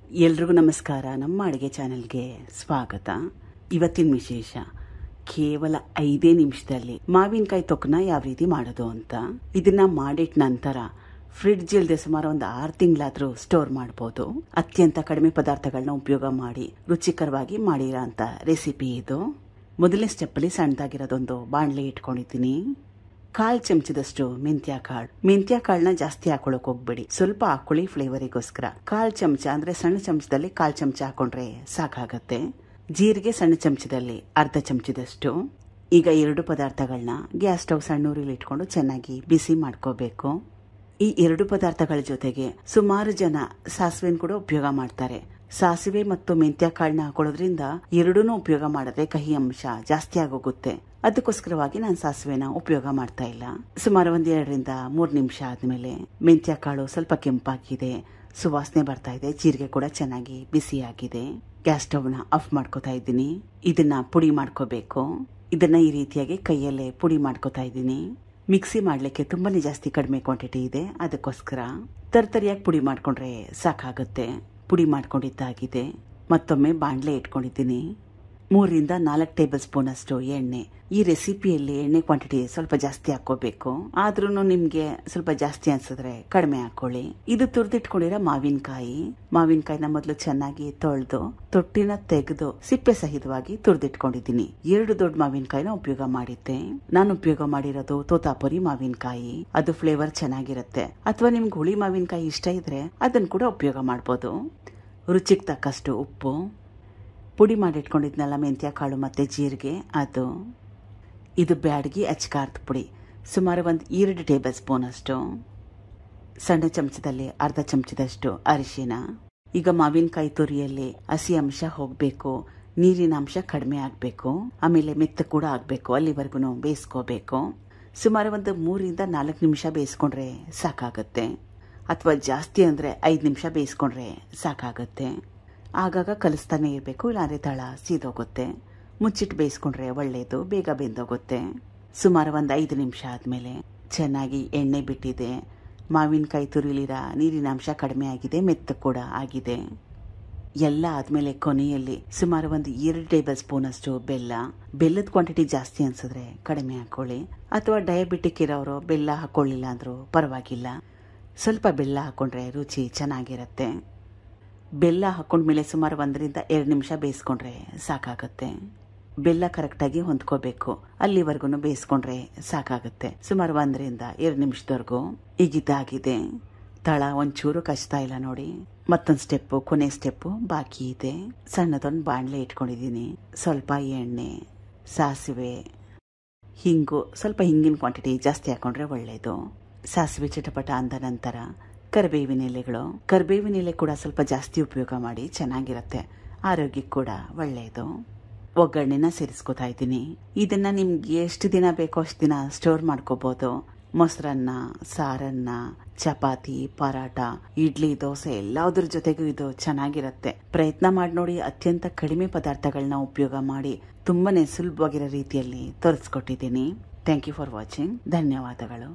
ಎಲ್ರಿಗೂ ನಮಸ್ಕಾರ. ನಮ್ಮ ಅಡುಗೆ ಚಾನೆಲ್ಗೆ ಸ್ವಾಗತ. ಇವತ್ತಿನ ವಿಶೇಷ ಕೇವಲ 5 ನಿಮಿಷದಲ್ಲಿ ಮಾವಿನಕಾಯಿ ತೊಕ್ಕನ ಯಾವ ರೀತಿ ಮಾಡೋದು ಅಂತ. ಇದನ್ನ ಮಾಡಿಟ್ಟ ನಂತರ ಫ್ರಿಡ್ಜ್ ಇಲ್ಲದೆ ಸುಮಾರು ಒಂದು 6 ತಿಂಗಳಾದ್ರೂ ಸ್ಟೋರ್ ಮಾಡಬಹುದು. ಅತ್ಯಂತ ಕಡಿಮೆ ಪದಾರ್ಥಗಳನ್ನ ಉಪಯೋಗ ಮಾಡಿ ರುಚಿಕರವಾಗಿ ಮಾಡಿರೋ ಅಂತ ರೆಸಿಪಿ ಇದು. ಮೊದಲನೇ ಸ್ಟೆಪ್ ಅಲ್ಲಿ ಸಣ್ಣದಾಗಿರೋದೊಂದು ಬಾಣಲೆ ಇಟ್ಕೊಂಡಿದ್ದೀನಿ. 1/4 ಚಮಚದಷ್ಟು ಮೆಂತ್ಯ ಕಾಳನ್ನ ಜಾಸ್ತಿ ಹಾಕೊಳ್ಳೋಕೆ ಹೋಗ್ಬೇಡಿ, ಸ್ವಲ್ಪ ಹಾಕೊಳ್ಳಿ ಫ್ಲೇವರಿಗೋಸ್ಕರ. 1/4 ಚಮಚ ಅಂದ್ರೆ ಸಣ್ಣ ಚಮಚದಲ್ಲಿ 1/4 ಚಮಚ ಹಾಕೊಂಡ್ರೆ ಸಾಕಾಗತ್ತೆ. ಜೀರಿಗೆ ಸಣ್ಣ ಚಮಚದಲ್ಲಿ 1/2 ಚಮಚದಷ್ಟು. ಈಗ 2 ಪದಾರ್ಥಗಳನ್ನ ಗ್ಯಾಸ್ ಸ್ಟವ್ ಸಣ್ಣ ಉರಿಲಿ ಇಟ್ಕೊಂಡು ಚೆನ್ನಾಗಿ ಬಿಸಿ ಮಾಡ್ಕೋಬೇಕು. ಈ 2 ಪದಾರ್ಥಗಳ ಜೊತೆಗೆ ಸುಮಾರು ಜನ ಸಾಸಿವೆನ ಕೂಡ ಉಪಯೋಗ ಮಾಡ್ತಾರೆ. ಸಾಸಿವೆ ಮತ್ತು ಮೆಂತ್ಯ ಕಾಳನ್ನ ಹಾಕೊಳ್ಳೋದ್ರಿಂದ ಎರಡೂನು ಉಪಯೋಗ ಮಾಡಿದ್ರೆ ಕಹಿ ಅಂಶ ಜಾಸ್ತಿ ಆಗೋಗುತ್ತೆ. ಅದಕ್ಕೋಸ್ಕರವಾಗಿ ನಾನು ಸಾಸಿವೆನ ಉಪಯೋಗ ಮಾಡ್ತಾ ಇಲ್ಲ. ಸುಮಾರು 1 2 ರಿಂದ 3 ನಿಮಿಷ ಆದ್ಮೇಲೆ ಮೆಂತ್ಯ ಕಾಳು ಸ್ವಲ್ಪ ಕೆಂಪಾಗಿದೆ, ಸುವಾಸನೆ ಬರ್ತಾ ಇದೆ, ಜೀರಿಗೆ ಕೂಡ ಚೆನ್ನಾಗಿ ಬಿಸಿ ಆಗಿದೆ. ಗ್ಯಾಸ್ ಸ್ಟವ್ ನ ಆಫ್ ಮಾಡ್ಕೋತಾ ಇದ್ದೀನಿ. ಇದನ್ನ ಪುಡಿ ಮಾಡ್ಕೋಬೇಕು. ಇದನ್ನ ಈ ರೀತಿಯಾಗಿ ಕೈಯಲ್ಲೇ ಪುಡಿ ಮಾಡ್ಕೋತಾ ಇದ್ದೀನಿ. ಮಿಕ್ಸಿ ಮಾಡ್ಲಿಕ್ಕೆ ತುಂಬಾನೇ ಜಾಸ್ತಿ ಕಡಿಮೆ ಕ್ವಾಂಟಿಟಿ ಇದೆ, ಅದಕ್ಕೋಸ್ಕರ ತರ್ತರಿಯಾಗಿ ಪುಡಿ ಮಾಡ್ಕೊಂಡ್ರೆ ಸಾಕಾಗುತ್ತೆ. ಪುಡಿ ಮಾಡ್ಕೊಂಡಿದ್ದಾಗಿದೆ. ಮತ್ತೊಮ್ಮೆ ಬಾಣಲೆ ಇಟ್ಕೊಂಡಿದ್ದೀನಿ. 3 ರಿಂದ 4 ಟೇಬಲ್ ಸ್ಪೂನ್ ಅಷ್ಟು ಎಣ್ಣೆ. ಈ ರೆಸಿಪಿಯಲ್ಲಿ ಎಣ್ಣೆ ಕ್ವಾಂಟಿಟಿ ಸ್ವಲ್ಪ ಜಾಸ್ತಿ ಹಾಕೋಬೇಕು. ಆದ್ರೂ ನಿಮ್ಗೆ ಸ್ವಲ್ಪ ಜಾಸ್ತಿ ಅನ್ಸಿದ್ರೆ ಕಡಿಮೆ ಹಾಕೊಳ್ಳಿ. ಇದು ತುರಿದಿಟ್ಕೊಂಡಿರೋ ಮಾವಿನಕಾಯಿನ ಮೊದಲು ಚೆನ್ನಾಗಿ ತೊಳೆದು ತೊಟ್ಟಿನ ತೆಗೆದು ಸಿಪ್ಪೆ ಸಹಿತವಾಗಿ ತುರಿದಿಟ್ಕೊಂಡಿದ್ದೀನಿ. 2 ದೊಡ್ಡ ಮಾವಿನಕಾಯಿನ ಉಪಯೋಗ ಮಾಡಿದ್ದೆ. ನಾನು ಉಪಯೋಗ ಮಾಡಿರೋದು ತೋತಾಪುರಿ ಮಾವಿನಕಾಯಿ. ಅದು ಫ್ಲೇವರ್ ಚೆನ್ನಾಗಿರುತ್ತೆ. ಅಥವಾ ನಿಮ್ಗೆ ಹುಳಿ ಮಾವಿನಕಾಯಿ ಇಷ್ಟ ಇದ್ರೆ ಅದನ್ನ ಕೂಡ ಉಪಯೋಗ ಮಾಡ್ಬೋದು. ರುಚಿಗೆ ತಕ್ಕಷ್ಟು ಉಪ್ಪು, ಪುಡಿ ಮಾಡಿಟ್ಕೊಂಡಿದ್ನಲ್ಲ ಮೆಂತ್ಯ ಕಾಳು ಮತ್ತೆ ಜೀರಿಗೆ, ಇದು ಬ್ಯಾಡಗಿ ಅಚ್ಕಾರದ ಪುಡಿ, ಸುಮಾರು 2 ಟೇಬಲ್ ಸ್ಪೂನ್ ಅಷ್ಟು. ಸಣ್ಣ ಚಮಚದಲ್ಲಿ 1/2 ಚಮಚದಷ್ಟು ಅರಿಶಿನ. ಈಗ ಮಾವಿನಕಾಯಿ ತುರಿಯಲ್ಲಿ ಹಸಿ ಅಂಶ ಹೋಗ್ಬೇಕು, ನೀರಿನ ಅಂಶ ಕಡಿಮೆ ಆಗ್ಬೇಕು, ಆಮೇಲೆ ಮೆತ್ತ ಕೂಡ ಆಗ್ಬೇಕು. ಅಲ್ಲಿವರೆಗೂ ಬೇಯಿಸ್ಕೋಬೇಕು. ಸುಮಾರು 3 ರಿಂದ 4 ನಿಮಿಷ ಬೇಯಿಸ್ಕೊಂಡ್ರೆ ಸಾಕಾಗತ್ತೆ. ಅಥವಾ ಜಾಸ್ತಿ ಅಂದ್ರೆ 5 ನಿಮಿಷ ಬೇಯಿಸ್ಕೊಂಡ್ರೆ ಸಾಕಾಗತ್ತೆ. ಆಗಾಗ ಕಲಿಸ್ತಾನೆ ಇರಬೇಕು, ಇಲ್ಲಾಂದ್ರೆ ತಳ ಸೀದೋಗುತ್ತೆ. ಮುಚ್ಚಿಟ್ಟು ಬೇಯಿಸ್ಕೊಂಡ್ರೆ ಒಳ್ಳೇದು, ಬೇಗ ಬೆಂದೋಗುತ್ತೆ. ಸುಮಾರು 5 ನಿಮಿಷ ಆದ್ಮೇಲೆ ಚೆನ್ನಾಗಿ ಎಣ್ಣೆ ಬಿಟ್ಟಿದೆ. ಮಾವಿನಕಾಯಿ ತುರಿಲಿರ ನೀರಿನ ಅಂಶ ಕಡಿಮೆ ಆಗಿದೆ, ಮೆತ್ತ ಕೂಡ ಆಗಿದೆ. ಎಲ್ಲ ಆದ್ಮೇಲೆ ಕೊನೆಯಲ್ಲಿ ಸುಮಾರು 2 ಟೇಬಲ್ ಸ್ಪೂನ್ ಅಷ್ಟು ಬೆಲ್ಲದ ಕ್ವಾಂಟಿಟಿ ಜಾಸ್ತಿ ಅನ್ಸಿದ್ರೆ ಕಡಿಮೆ ಹಾಕೊಳ್ಳಿ. ಅಥವಾ ಡಯಾಬಿಟಿಕ್ ಇರೋರು ಬೆಲ್ಲ ಹಾಕೊಳ್ಳಿಲ್ಲ ಅಂದ್ರೂ ಪರವಾಗಿಲ್ಲ. ಸ್ವಲ್ಪ ಬೆಲ್ಲ ಹಾಕೊಂಡ್ರೆ ರುಚಿ ಚೆನ್ನಾಗಿರತ್ತೆ. ಬೆಲ್ಲ ಹಾಕೊಂಡ್ಮೇಲೆ ಸುಮಾರು 1 ರಿಂದ 2 ನಿಮಿಷ ಬೇಯಿಸ್ಕೊಂಡ್ರೆ ಸಾಕಾಗತ್ತೆ. ಬೆಲ್ಲ ಕರೆಕ್ಟಾಗಿ ಹೊಂದ್ಕೋಬೇಕು, ಅಲ್ಲಿವರೆಗೂ ಬೇಯಿಸ್ಕೊಂಡ್ರೆ ಸಾಕಾಗತ್ತೆ. ಸುಮಾರು 1 ರಿಂದ 2 ನಿಮಿಷದವರೆಗೂ ಈಗಿದ್ದಾಗಿದೆ. ತಳ ಒಂಚೂರು ಕಚ್ತಾ ಇಲ್ಲ ನೋಡಿ. ಮತ್ತೊಂದು ಸ್ಟೆಪ್ಪು, ಕೊನೆ ಸ್ಟೆಪ್ಪು ಬಾಕಿ ಇದೆ. ಸಣ್ಣದೊಂದು ಬಾಣಲೆ ಇಟ್ಕೊಂಡಿದ್ದೀನಿ. ಸ್ವಲ್ಪ ಎಣ್ಣೆ, ಸಾಸಿವೆ, ಹಿಂಗು, ಸ್ವಲ್ಪ ಹಿಂಗಿನ ಕ್ವಾಂಟಿಟಿ ಜಾಸ್ತಿ ಹಾಕೊಂಡ್ರೆ ಒಳ್ಳೇದು. ಸಾಸಿವೆ ಚಿಟಪಟ ಅಂದ ನಂತರ ಕರಿಬೇವಿನ ಎಲೆ ಕೂಡ ಸ್ವಲ್ಪ ಜಾಸ್ತಿ ಉಪಯೋಗ ಮಾಡಿ, ಚೆನ್ನಾಗಿರತ್ತೆ. ಆರೋಗ್ಯಕ್ಕೆ ಕೂಡ ಒಳ್ಳೆಯದು. ಒಗ್ಗರಣೆನ ಸೇರಿಸ್ಕೊತಾ ಇದ್ದೀನಿ. ಇದನ್ನ ನಿಮ್ಗೆ ಎಷ್ಟು ದಿನ ಬೇಕೋ ಅಷ್ಟು ದಿನ ಸ್ಟೋರ್ ಮಾಡ್ಕೋಬಹುದು. ಮೊಸರನ್ನ, ಸಾರನ್ನ, ಚಪಾತಿ, ಪರಾಟ, ಇಡ್ಲಿ, ದೋಸೆ ಎಲ್ಲಾದ್ರ ಜೊತೆಗೂ ಇದು ಚೆನ್ನಾಗಿರತ್ತೆ. ಪ್ರಯತ್ನ ಮಾಡಿ ನೋಡಿ. ಅತ್ಯಂತ ಕಡಿಮೆ ಪದಾರ್ಥಗಳನ್ನ ಉಪಯೋಗ ಮಾಡಿ ತುಂಬಾನೇ ಸುಲಭವಾಗಿರೋ ರೀತಿಯಲ್ಲಿ ತೋರಿಸ್ಕೊಟ್ಟಿದ್ದೀನಿ. Thank you for watching. ಧನ್ಯವಾದಗಳು.